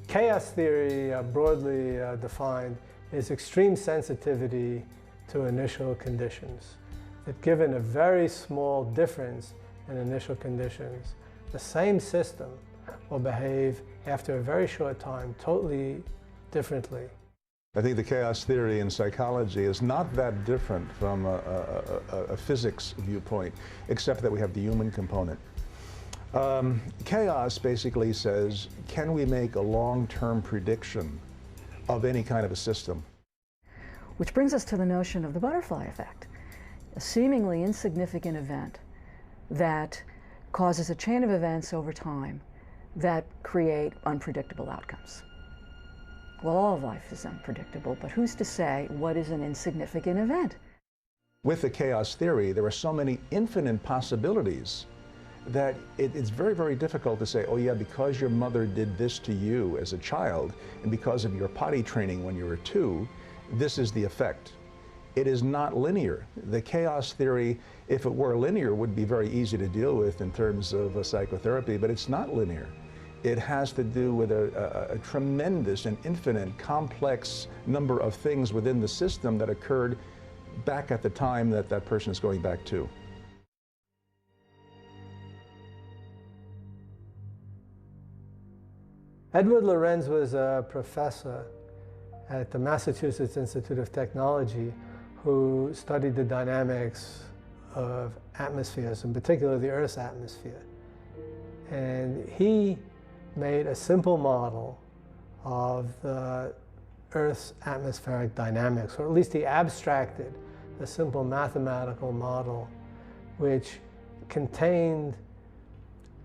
Chaos theory, broadly defined, is extreme sensitivity to initial conditions. That given a very small difference in initial conditions, the same system will behave after a very short time totally differently. I think the chaos theory in psychology is not that different from a physics viewpoint, except that we have the human component. Chaos basically says, can we make a long-term prediction of any kind of a system? Which brings us to the notion of the butterfly effect, a seemingly insignificant event that causes a chain of events over time that create unpredictable outcomes. Well, all of life is unpredictable, but who's to say what is an insignificant event? With the chaos theory, there are so many infinite possibilities that it's very, very difficult to say, oh yeah, because your mother did this to you as a child, and because of your potty training when you were 2, this is the effect. It is not linear. The chaos theory, if it were linear, would be very easy to deal with in terms of psychotherapy, but it's not linear. It has to do with a tremendous and infinite complex number of things within the system that occurred back at the time that that person is going back to. Edward Lorenz was a professor at the Massachusetts Institute of Technology who studied the dynamics of atmospheres, in particular the Earth's atmosphere. And he made a simple model of the Earth's atmospheric dynamics, or at least he abstracted a simple mathematical model which contained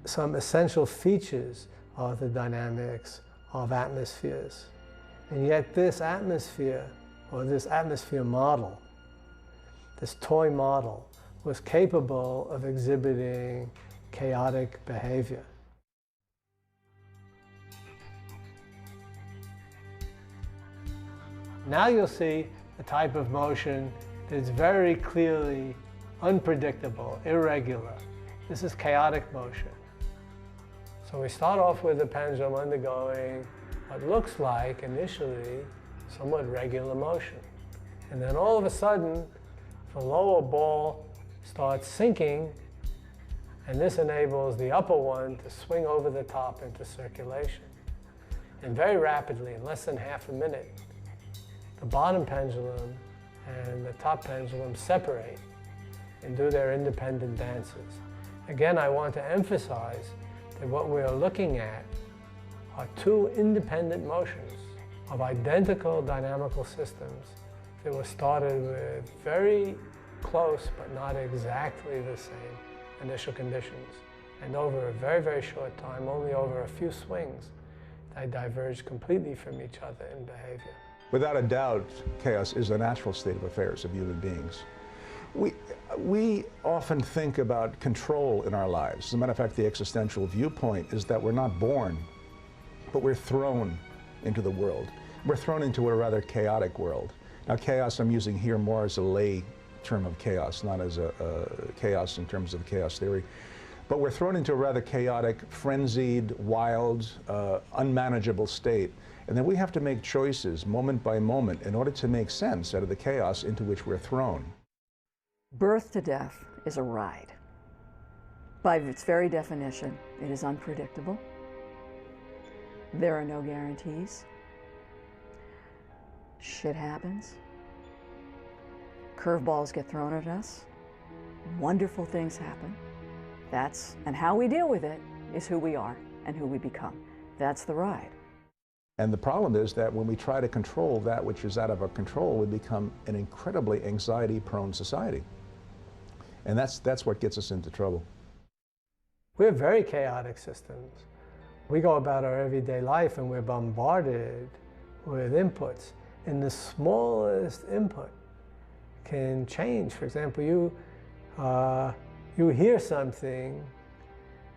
some essential features of the dynamics of atmospheres. And yet this atmosphere, or this atmosphere model, this toy model, was capable of exhibiting chaotic behavior. Now you'll see a type of motion that's very clearly unpredictable, irregular. This is chaotic motion. So we start off with the pendulum undergoing what looks like initially somewhat regular motion. And then all of a sudden, the lower ball starts sinking, and this enables the upper one to swing over the top into circulation. And very rapidly, in less than half a minute, the bottom pendulum and the top pendulum separate and do their independent dances. Again, I want to emphasize that what we are looking at are 2 independent motions of identical dynamical systems that were started with very close but not exactly the same initial conditions. And over a very, very short time, only over a few swings, they diverged completely from each other in behavior. Without a doubt, chaos is a natural state of affairs of human beings. We often think about control in our lives. As a matter of fact, the existential viewpoint is that we're not born, but we're thrown into the world. We're thrown into a rather chaotic world. Now, chaos I'm using here more as a lay term of chaos, not as a chaos in terms of chaos theory. But we're thrown into a rather chaotic, frenzied, wild, unmanageable state. And then we have to make choices moment by moment in order to make sense out of the chaos into which we're thrown. Birth to death is a ride. By its very definition, it is unpredictable. There are no guarantees. Shit happens. Curveballs get thrown at us. Wonderful things happen. And how we deal with it is who we are and who we become. That's the ride. And the problem is that when we try to control that which is out of our control, we become an incredibly anxiety-prone society. And that's what gets us into trouble. We have very chaotic systems. We go about our everyday life and we're bombarded with inputs. And the smallest input can change. For example, you hear something,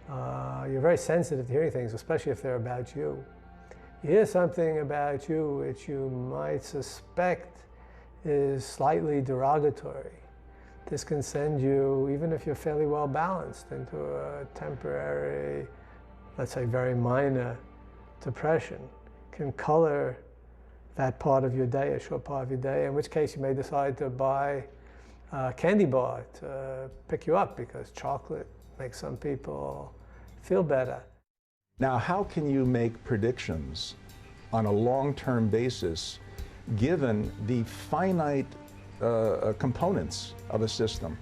you're very sensitive to hearing things, especially if they're about you. You hear something about you which you might suspect is slightly derogatory. This can send you, even if you're fairly well balanced, into a temporary, let's say very minor depression. can color that part of your day, a short part of your day, in which case you may decide to buy a candy bar to pick you up because chocolate makes some people feel better. Now, how can you make predictions on a long-term basis given the finite components of a system,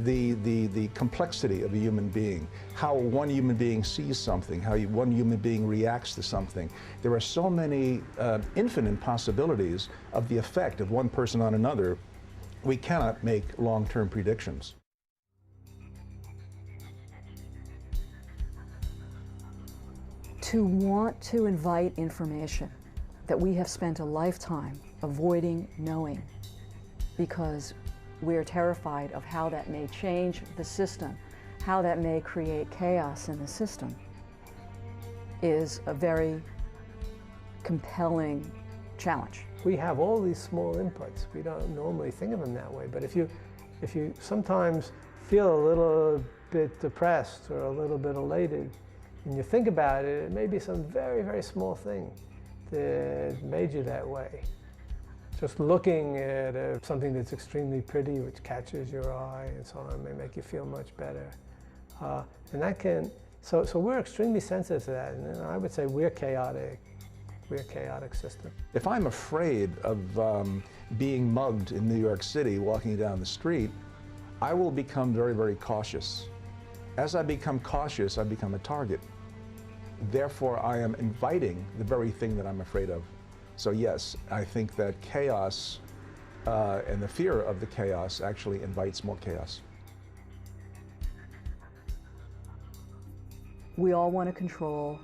the complexity of a human being, how one human being sees something, how one human being reacts to something? There are so many infinite possibilities of the effect of one person on another. We cannot make long-term predictions. To want to invite information that we have spent a lifetime avoiding knowing because we're terrified of how that may change the system, how that may create chaos in the system, is a very compelling challenge. We have all these small inputs. We don't normally think of them that way, but if you sometimes feel a little bit depressed or a little bit elated, and you think about it, it may be some very, very small thing that made you that way. Just looking at something that's extremely pretty, which catches your eye and so on, may make you feel much better. And that can, so we're extremely sensitive to that, and I would say we're chaotic. We're a chaotic system. If I'm afraid of being mugged in New York City walking down the street, I will become very, very cautious. As I become cautious, I become a target. Therefore, I am inviting the very thing that I'm afraid of. So yes, I think that chaos and the fear of the chaos actually invites more chaos. We all want to control